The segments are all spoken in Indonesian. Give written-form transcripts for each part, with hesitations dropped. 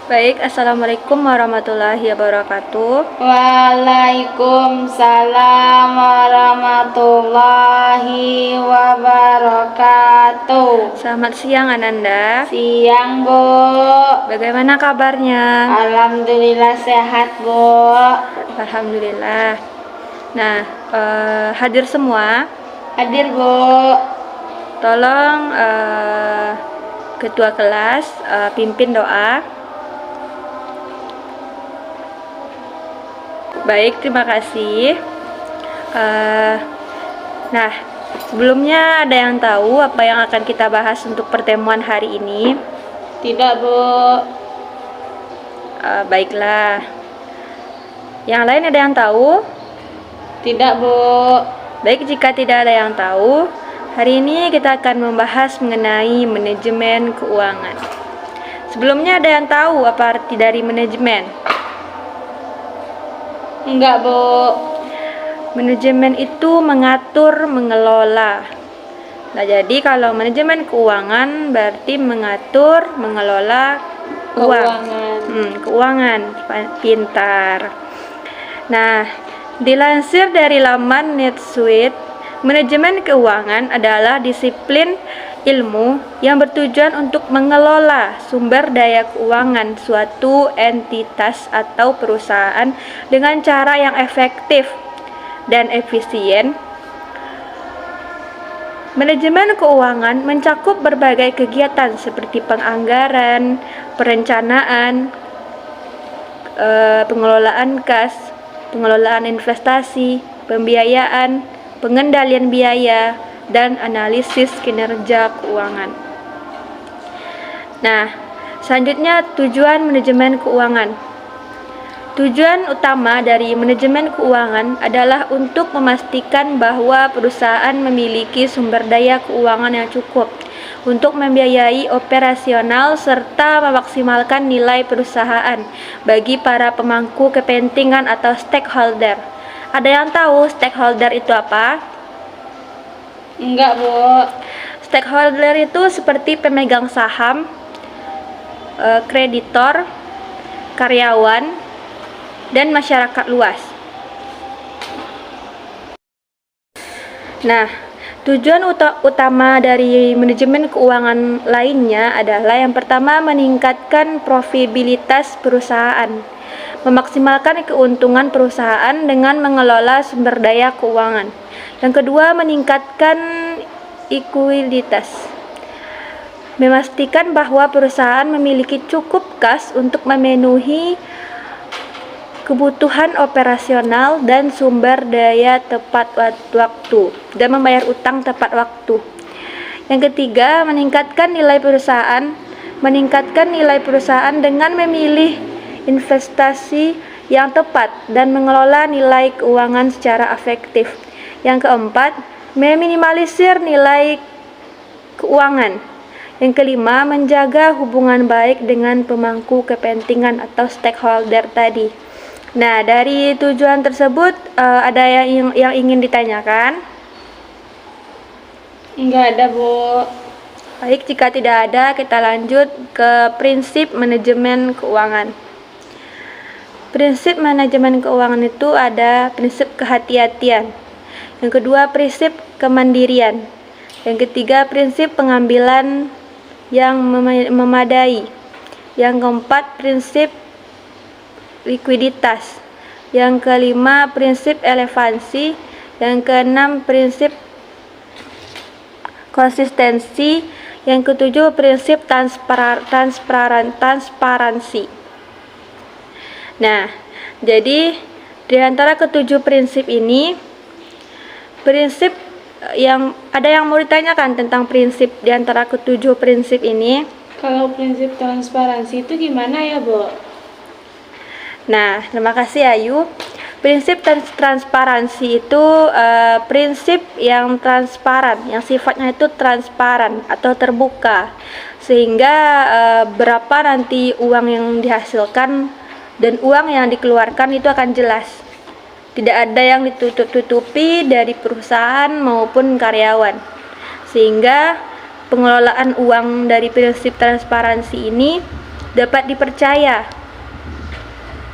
Baik, Assalamualaikum warahmatullahi wabarakatuh. Waalaikumsalam warahmatullahi wabarakatuh. Selamat siang Ananda. Siang, Bu. Bagaimana kabarnya? Alhamdulillah sehat, Bu. Alhamdulillah. Nah, hadir semua. Hadir, Bu. Tolong ketua kelas pimpin doa. Baik, terima kasih. Nah, sebelumnya ada yang tahu apa yang akan kita bahas untuk pertemuan hari ini? Tidak, Bu. Baiklah. Yang lain ada yang tahu? Tidak, Bu. Baik, jika tidak ada yang tahu, hari ini kita akan membahas mengenai manajemen keuangan. Sebelumnya ada yang tahu apa arti dari manajemen? Enggak, Bu. Manajemen itu mengatur, mengelola. Nah, jadi kalau manajemen keuangan berarti mengatur, mengelola keuangan. Pintar. Nah, dilansir dari laman NetSuite, manajemen keuangan adalah disiplin ilmu yang bertujuan untuk mengelola sumber daya keuangan suatu entitas atau perusahaan dengan cara yang efektif dan efisien. Manajemen keuangan mencakup berbagai kegiatan seperti penganggaran, perencanaan, pengelolaan kas, pengelolaan investasi, pembiayaan, pengendalian biaya, dan analisis kinerja keuangan. Nah, selanjutnya tujuan manajemen keuangan. Tujuan utama dari manajemen keuangan adalah untuk memastikan bahwa perusahaan memiliki sumber daya keuangan yang cukup untuk membiayai operasional serta memaksimalkan nilai perusahaan bagi para pemangku kepentingan atau stakeholder. Ada yang tahu stakeholder itu apa? Enggak, Bu. Stakeholder itu seperti pemegang saham, kreditor, karyawan, dan masyarakat luas. Nah, tujuan utama dari manajemen keuangan lainnya adalah yang pertama meningkatkan profitabilitas perusahaan, memaksimalkan keuntungan perusahaan dengan mengelola sumber daya keuangan. Yang kedua, meningkatkan ekuilitas, memastikan bahwa perusahaan memiliki cukup kas untuk memenuhi kebutuhan operasional dan sumber daya tepat waktu dan membayar utang tepat waktu. Yang ketiga, meningkatkan nilai perusahaan dengan memilih investasi yang tepat dan mengelola nilai keuangan secara efektif. Yang keempat, meminimalisir nilai keuangan. Yang kelima, menjaga hubungan baik dengan pemangku kepentingan atau stakeholder tadi. Nah, dari tujuan tersebut ada yang ingin ditanyakan? Enggak ada, Bu. Baik, jika tidak ada, kita lanjut ke prinsip manajemen keuangan. Prinsip manajemen keuangan itu ada prinsip kehati-hatian. Yang kedua, prinsip kemandirian. Yang ketiga, prinsip pengambilan yang memadai. Yang keempat, prinsip likuiditas. Yang kelima, prinsip relevansi. Yang keenam, prinsip konsistensi. Yang ketujuh, prinsip transparansi. Nah, jadi di antara ketujuh prinsip ini, prinsip yang mau ditanyakan tentang prinsip di antara ketujuh prinsip ini. Kalau prinsip transparansi itu gimana ya, Bu? Nah, terima kasih Ayu. Prinsip transparansi itu prinsip yang transparan, yang sifatnya itu transparan atau terbuka, sehingga berapa nanti uang yang dihasilkan dan uang yang dikeluarkan itu akan jelas. Tidak ada yang ditutup-tutupi dari perusahaan maupun karyawan, sehingga pengelolaan uang dari prinsip transparansi ini dapat dipercaya.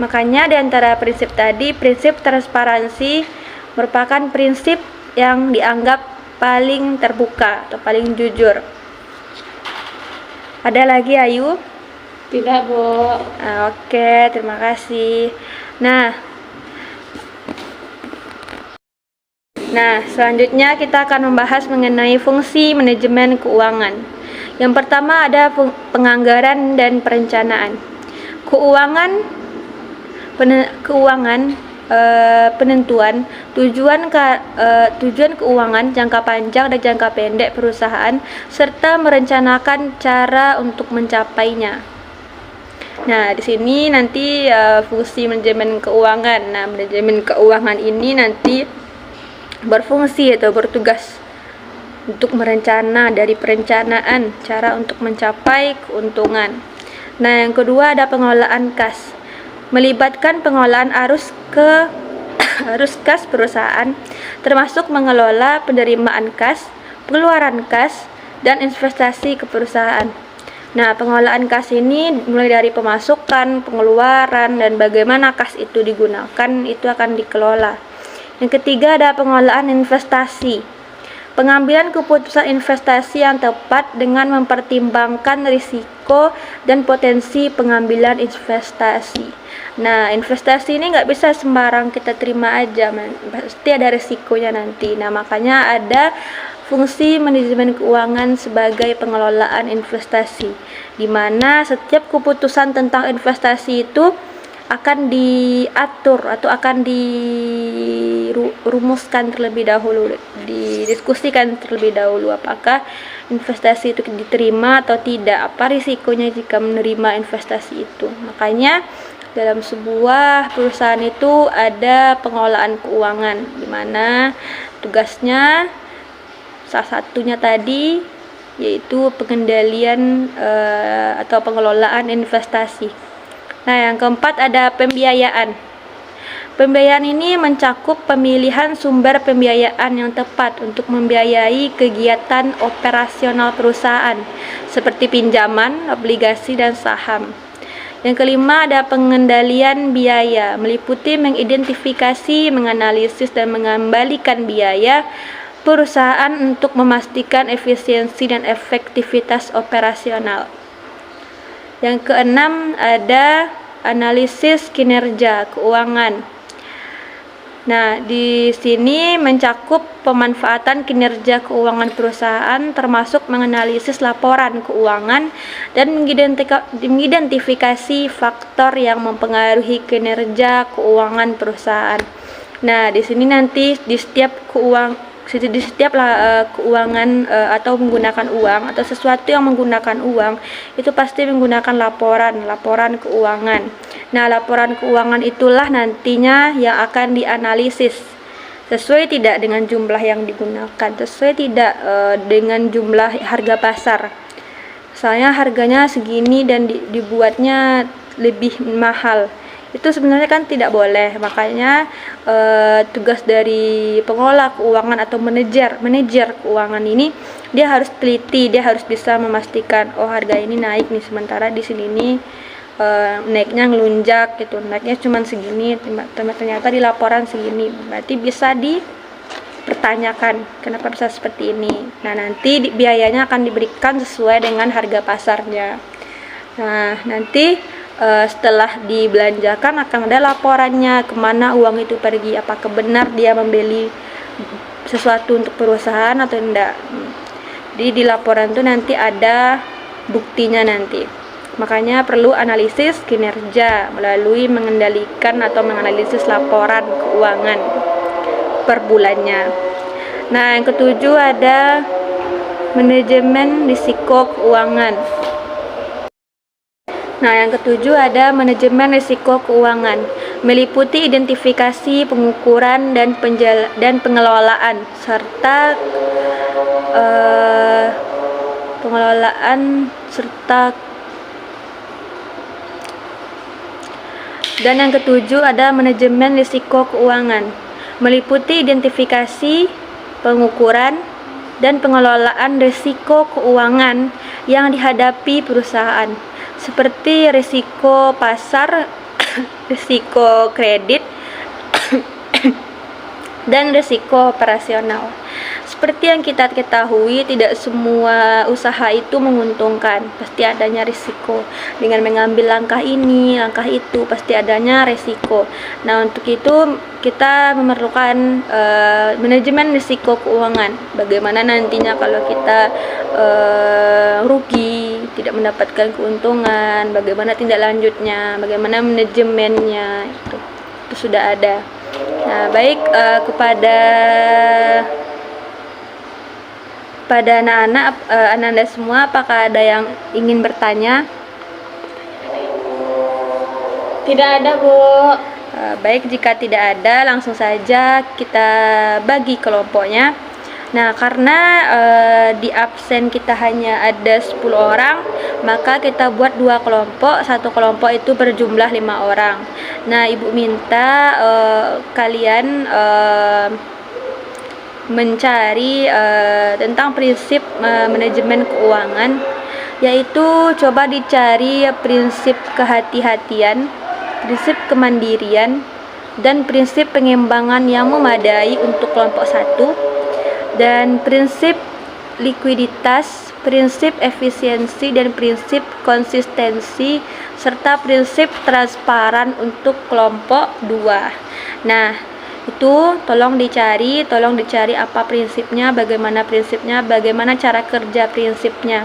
Makanya di antara prinsip tadi, prinsip transparansi merupakan prinsip yang dianggap paling terbuka atau paling jujur. Ada lagi, Ayu? Tidak, Bu. Oke, terima kasih. Nah, selanjutnya kita akan membahas mengenai fungsi manajemen keuangan. Yang pertama ada penganggaran dan perencanaan. Penentuan tujuan keuangan jangka panjang dan jangka pendek perusahaan serta merencanakan cara untuk mencapainya. Nah, di sini nanti fungsi manajemen keuangan. Nah, manajemen keuangan ini nanti berfungsi atau bertugas untuk dari perencanaan cara untuk mencapai keuntungan. Nah, yang kedua ada pengelolaan kas. Melibatkan pengelolaan arus kas perusahaan, termasuk mengelola penerimaan kas, pengeluaran kas, dan investasi ke perusahaan. Nah, pengelolaan kas ini mulai dari pemasukan, pengeluaran, dan bagaimana kas itu digunakan, itu akan dikelola. Yang ketiga ada pengelolaan investasi. Pengambilan keputusan investasi yang tepat dengan mempertimbangkan risiko dan potensi pengambilan investasi. Nah, investasi ini nggak bisa sembarang kita terima aja, pasti ada risikonya nanti. Nah, makanya ada fungsi manajemen keuangan sebagai pengelolaan investasi, di mana setiap keputusan tentang investasi itu akan diatur atau akan dirumuskan terlebih dahulu, didiskusikan terlebih dahulu apakah investasi itu diterima atau tidak, apa risikonya jika menerima investasi itu. Makanya dalam sebuah perusahaan itu ada pengelolaan keuangan, di mana tugasnya salah satunya tadi yaitu pengendalian atau pengelolaan investasi. Nah, yang keempat ada pembiayaan. Pembiayaan ini mencakup pemilihan sumber pembiayaan yang tepat untuk membiayai kegiatan operasional perusahaan seperti pinjaman, obligasi, dan saham. Yang kelima ada pengendalian biaya, meliputi mengidentifikasi, menganalisis, dan mengembalikan biaya perusahaan untuk memastikan efisiensi dan efektivitas operasional. Yang keenam ada analisis kinerja keuangan. Nah, di sini mencakup pemanfaatan kinerja keuangan perusahaan, termasuk menganalisis laporan keuangan dan mengidentifikasi faktor yang mempengaruhi kinerja keuangan perusahaan. Nah, di sini nanti di setiap keuangan atau menggunakan uang atau sesuatu yang menggunakan uang itu pasti menggunakan laporan keuangan. Nah, laporan keuangan itulah nantinya yang akan dianalisis sesuai tidak dengan jumlah yang digunakan, sesuai tidak dengan jumlah harga pasar. Misalnya harganya segini dan dibuatnya lebih mahal, itu sebenarnya kan tidak boleh. Makanya tugas dari pengelola keuangan atau manajer keuangan ini, dia harus teliti, dia harus bisa memastikan harga ini naik nih, sementara di sini nih naiknya ngelunjak gitu, naiknya cuma segini, ternyata di laporan segini, berarti bisa dipertanyakan kenapa bisa seperti ini. Nah, nanti biayanya akan diberikan sesuai dengan harga pasarnya. Nah, nanti setelah dibelanjakan akan ada laporannya kemana uang itu pergi, apakah benar dia membeli sesuatu untuk perusahaan atau tidak. Jadi di laporan itu nanti ada buktinya nanti. Makanya perlu analisis kinerja melalui mengendalikan atau menganalisis laporan keuangan per bulannya. Nah, yang ketujuh ada manajemen risiko keuangan. Nah, yang ketujuh ada manajemen risiko keuangan, meliputi identifikasi, pengukuran, dan pengelolaan serta Dan yang ketujuh ada manajemen risiko keuangan, meliputi identifikasi, pengukuran, dan pengelolaan risiko keuangan yang dihadapi perusahaan, seperti risiko pasar, risiko kredit, dan risiko operasional. Seperti yang kita ketahui, tidak semua usaha itu menguntungkan, pasti adanya risiko. Dengan mengambil langkah ini, langkah itu, pasti adanya risiko. Nah, untuk itu kita memerlukan manajemen risiko keuangan. Bagaimana nantinya kalau kita rugi, tidak mendapatkan keuntungan, bagaimana tindak lanjutnya, bagaimana manajemennya, itu sudah ada. Nah, baik, kepada anak-anak, Ananda semua, apakah ada yang ingin bertanya? Tidak ada, Bu. Baik, jika tidak ada, langsung saja kita bagi kelompoknya. Nah, karena di absen kita hanya ada 10 orang, maka kita buat 2 kelompok. Satu kelompok itu berjumlah 5 orang. Nah, Ibu minta kalian mencari tentang prinsip manajemen keuangan, yaitu coba dicari prinsip kehati-hatian, prinsip kemandirian, dan prinsip pengembangan yang memadai untuk kelompok 1, dan prinsip likuiditas, prinsip efisiensi, dan prinsip konsistensi, serta prinsip transparan untuk kelompok 2. Nah, itu tolong dicari apa prinsipnya, bagaimana cara kerja prinsipnya.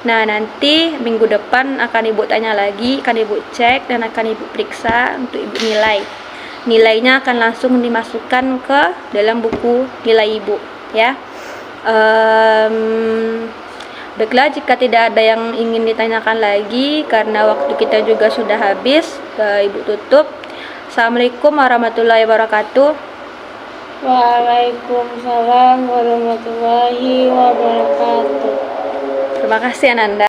Nah, nanti minggu depan akan Ibu tanya lagi, akan Ibu cek, dan akan Ibu periksa untuk Ibu nilai. Nilainya akan langsung dimasukkan ke dalam buku nilai Ibu, ya. Baiklah, jika tidak ada yang ingin ditanyakan lagi, karena waktu kita juga sudah habis, Ibu tutup. Assalamualaikum warahmatullahi wabarakatuh. Waalaikumsalam warahmatullahi wabarakatuh. Terima kasih, Ananda.